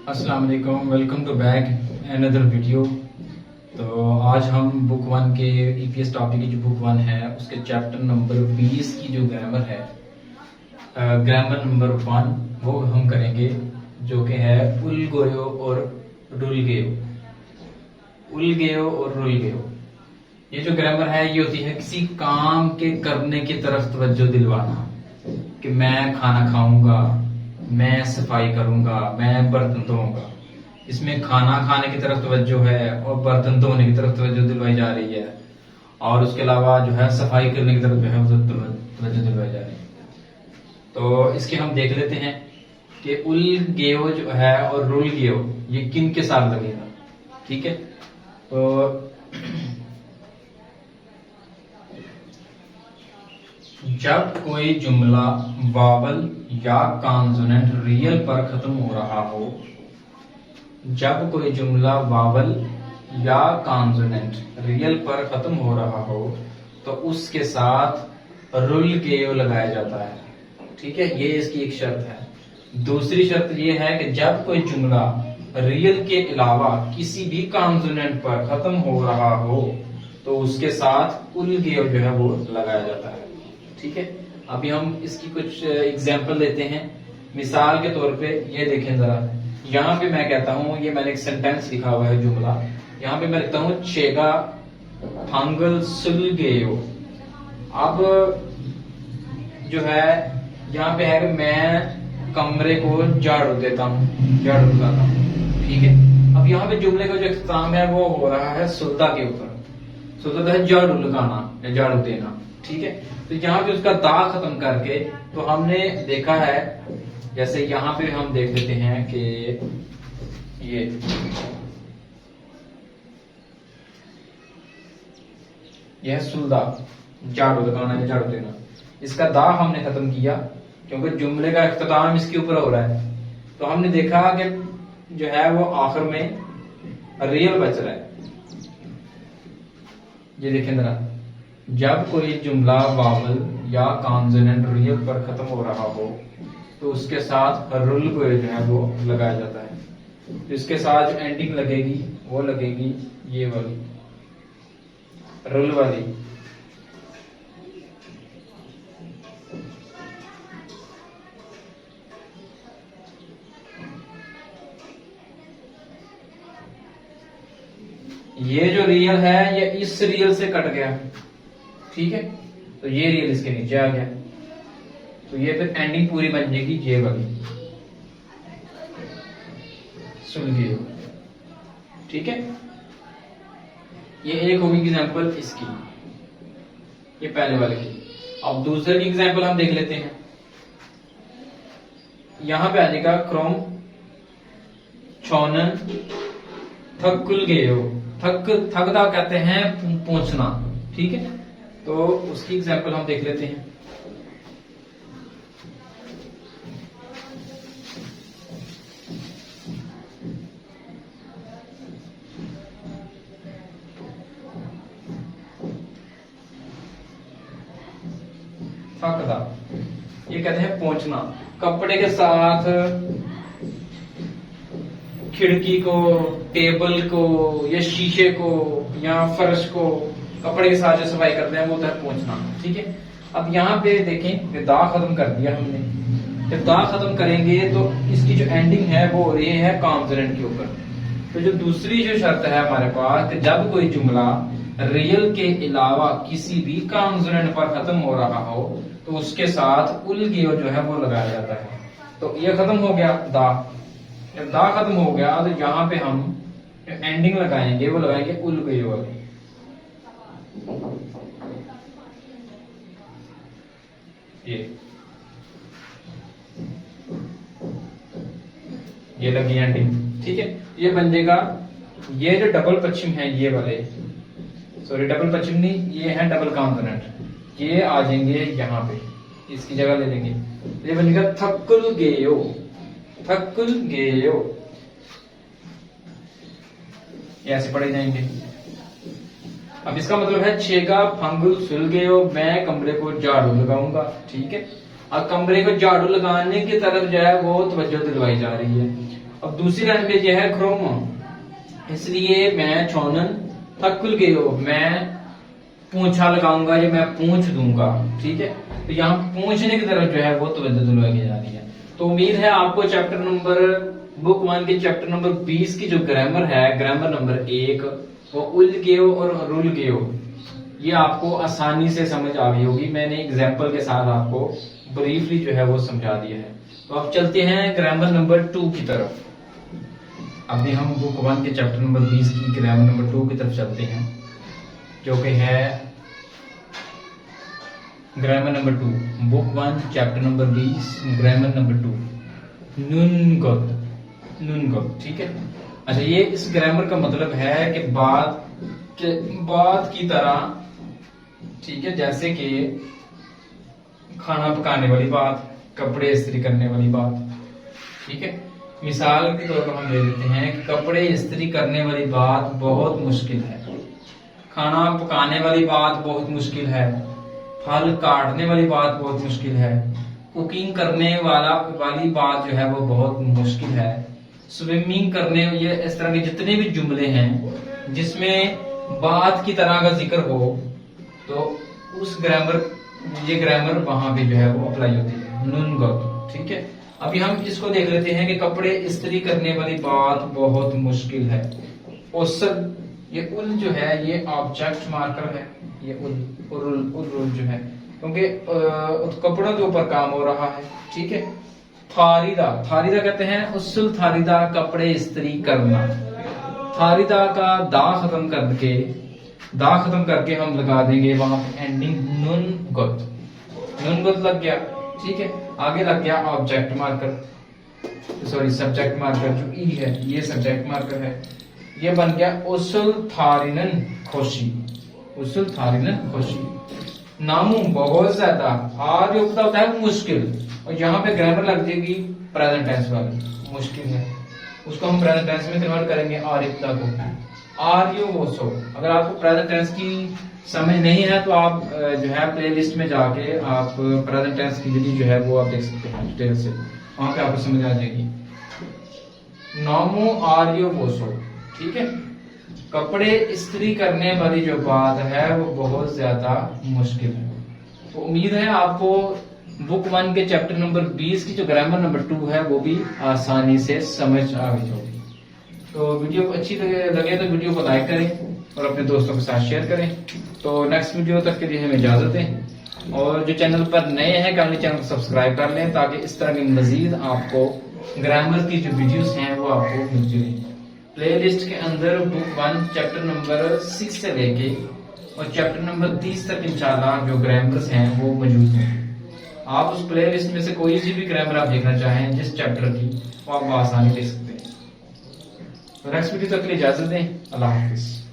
अस्सलाम वालेकुम, welcome to back another video. तो आज हम बुक वन के ईपीएस टॉपिक की जो बुक वन है उसके चैप्टर नंबर 20 की जो ग्रामर है, ग्रामर नंबर 1 वो हम करेंगे, जो कि है उल गोयो और रुल गयो। उल गयो और रुल गयो, ये जो ग्रामर है ये होती है किसी काम के करने की तरफ तवज्जो दिलवाना, कि मैं खाना खाऊंगा, मैं सफाई करूंगा, मैं बर्तन धोऊंगा। इसमें खाना खाने की तरफ तवज्जो है और बर्तन धोने की तरफ तवज्जो दिलवाई जा रही है, और उसके अलावा जो है सफाई करने की तरफ जो है तवज्जो दिलवाई जा रही है। तो इसके हम देख लेते हैं कि उल गेयो जो है और रुल गेयो ये किन के साथ लगेगा। ठीक है, तो जब कोई जुमला वावल या कॉन्सोनेंट रियल पर खत्म हो रहा हो, जब कोई जुमला वावल या कॉन्सोनेंट रियल पर खत्म हो रहा हो तो उसके साथ रुल गेयो लगाया जाता है। ठीक है, ये इसकी एक शर्त है। दूसरी शर्त ये है कि जब कोई जुमला रियल के अलावा किसी भी कॉन्सोनेंट पर खत्म हो रहा हो तो उसके साथ उल गेयो जो है वो लगाया जाता है। ठीक है, अभी हम इसकी कुछ एग्जाम्पल लेते हैं। मिसाल के तौर पे ये देखें जरा, यहाँ पे मैं कहता हूँ, ये मैंने एक सेंटेंस लिखा हुआ है जुमला, यहाँ पे मैं लिखता हूँ चेगा फंगल सुल गेयो। अब जो है यहाँ पे है कि मैं कमरे को झाड़ू देता हूँ, झाड़ू लगाता हूँ। ठीक है, अब यहाँ पे जुमले का जो इख्तिताम है वो हो रहा है सुल्ता के ऊपर। सुल्ता है झाड़ू लगाना या झाड़ू देना। ठीक है, तो यहाँ पे उसका दा खत्म करके तो हमने देखा है, जैसे यहाँ पे हम देख लेते हैं कि यह सुल्दा झाड़ू लगाना या झाड़ू देना, इसका दा हमने खत्म किया क्योंकि जुमले का इख्तिताम इसके ऊपर हो रहा है। तो हमने देखा कि जो है वो आखिर में रियल बच रहा है। ये देखें जरा, जब कोई जुमला वावल या कॉन्सोनेंट रियल पर खत्म हो रहा हो तो उसके साथ रुल को जो है वो लगाया जाता है। तो इसके साथ जो एंडिंग लगेगी वो लगेगी ये वाली, रुल वाली। ये जो रियल है ये इस रियल से कट गया। ठीक है, तो ये रियल इसके नीचे आ गया, तो ये फिर एंडिंग पूरी बन जाएगी ये वाली सुन गई। ठीक है, ये एक होगी एग्जांपल इसकी, ये पहले वाले की। अब दूसरे की एग्जांपल हम देख लेते हैं। यहां पे आ जाएगा क्रोम छोनन थकुल गेयो। थकदा कहते हैं पहुंचना। ठीक है, तो उसकी एग्जांपल हम देख लेते हैं। थकदा ये कहते हैं पहुंचना। कपड़े के साथ खिड़की को, टेबल को या शीशे को या फर्श को कपड़े के साथ जो सफाई करते हैं वो होता है पहुंचना। ठीक है, अब यहाँ पे देखें कि दा खत्म कर दिया हमने। जब दा खत्म करेंगे तो इसकी जो एंडिंग है वो हो रही है कॉन्सोनेंट के ऊपर। तो जो दूसरी जो शर्त है हमारे पास कि जब कोई जुमला रियल के अलावा किसी भी कॉन्सोनेंट पर खत्म हो रहा हो तो उसके साथ उल गेयो जो है वो लगाया जाता है। तो ये खत्म हो गया दा। जब दा खत्म हो गया तो यहाँ पे हम एंडिंग लगाएंगे, वो लगाएंगे उल गेयो वाली। ये लगी एंडिंग। ठीक है, ये बन जाएगा, ये जो डबल पश्चिम है ये वाले, सॉरी डबल पश्चिम नहीं, ये है डबल कॉन्सोनेंट, ये आ जाएंगे यहाँ पे, इसकी जगह ले लेंगे। ये बनेगा थकुल गेयो। थकुल गेयो ये ऐसे पढ़े जाएंगे। अब इसका मतलब है छेगा फंगुल सुल गयो, मैं कमरे को झाड़ू लगाऊंगा। ठीक है, अब कमरे को झाड़ू लगाने की तरफ जो है वो तवज्जो दिलवाई जा रही है। अब दूसरी लैंग्वेज है क्रोमो, इसलिए मैं छोनन थकुल गयो, मैं पूंछा लगाऊंगा या मैं पूंछ दूंगा। ठीक है, तो यहाँ पूंछने की तरफ जो है वो तवज्जो दिलवाई जा रही है। तो उम्मीद है आपको चैप्टर नंबर बुक 1 के चैप्टर नंबर 20 की जो ग्रामर है, ग्रामर नंबर 1 वो उल गयो और रुल गयो, ये आपको आसानी से समझ आ गई होगी। मैंने एग्जाम्पल के साथ आपको ब्रीफली जो है वो समझा दिया है। तो अब चलते हैं ग्रामर नंबर 2 की तरफ। अभी हम बुक 1 के चैप्टर नंबर 20 की ग्रामर नंबर 2 की तरफ चलते हैं, जो कि है grammar number 2, book 1 chapter number 20 grammar number 2, नुनगत। नुनगत, ठीक है। अच्छा, ये इस ग्रामर का मतलब है कि बात की तरह, ठीक है, जैसे कि खाना पकाने वाली बात, कपड़े इस्त्री करने वाली बात। ठीक है, मिसाल के तौर पर हम ले लेते हैं कि कपड़े इस्त्री करने वाली बात बहुत मुश्किल है, खाना पकाने वाली बात बहुत मुश्किल है, फल काटने वाली बात बहुत मुश्किल है, कुकिंग करने वाली बात जो है वो बहुत मुश्किल है, स्विमिंग करने, ये इस तरह के जितने भी जुमले हैं जिसमें बात की तरह का जिक्र हो, तो उस ये ग्रामर वहां पे जो है वो अप्लाई होती है, नुनगत। ठीक है, अभी हम इसको देख लेते हैं कि कपड़े इस्त्री करने वाली बात बहुत मुश्किल है। औसत, ये उल जो है ये ऑब्जेक्ट मार्कर है, ये उल जो है, क्योंकि कपड़ों के ऊपर काम हो रहा है। ठीक है, थारीदा, थारीदा कहते हैं उसल थारीदा, कपड़े इस्त्री करना। थारीदा का दा खत्म करके हम लगा देंगे वहां पे एंडिंग नुन गुत, नुन गुत लग गया। ठीक है, आगे लग गया object marker, sorry subject marker, जो ई है ये सब्जेक्ट मार्कर है, ये बन गया उसल थारिनन खुशी, उसल थारिनन खुशी। नामू बहुत ज्यादा, आज उपता होता है मुश्किल, और यहाँ पे ग्रामर लग जाएगी प्रेजेंट टेंस वाली, मुश्किल है, उसको हम प्रेजेंट टेंस में कन्वर्ट करेंगे आरिफ्ता को, आर यू वो सो। अगर आपको प्रेजेंट टेंस की समझ नहीं है तो आप जो है प्लेलिस्ट में जाके आप प्रेजेंट टेंस की वीडियो जो है वो आप देख सकते हैं डिटेल से, वहां पे आपको समझ आ जाएगी। नॉमो आर यू वो सो, ठीक है, कपड़े इस्त्री करने वाली जो बात है वो बहुत ज्यादा मुश्किल है। तो उम्मीद है आपको बुक 1 के चैप्टर नंबर 20 की जो ग्रामर नंबर 2 है वो भी आसानी से समझ आ गई होगी। तो वीडियो अच्छी लगे तो वीडियो को लाइक करें और अपने दोस्तों के साथ शेयर करें। तो नेक्स्ट वीडियो तक के लिए हमें इजाजत दें, और जो चैनल पर नए हैं काइंडली चैनल को सब्सक्राइब कर लें, ताकि इस तरह की मजीद आपको ग्रामर की जो वीडियोस हैं वो आपको मिलती रहें। प्लेलिस्ट के अंदर बुक 1 चैप्टर नंबर 6 से लेके और चैप्टर नंबर 30 तक इंशाल्लाह जो ग्रामर्स हैं वो मौजूद हैं। आप उस प्लेलिस्ट में से कोई सी भी ग्रामर आप देखना चाहें जिस चैप्टर की, वो आप आसानी देख सकते हैं। तो नेक्स्ट वीडियो तक के लिए इजाजत दें। अल्लाह हाफिज।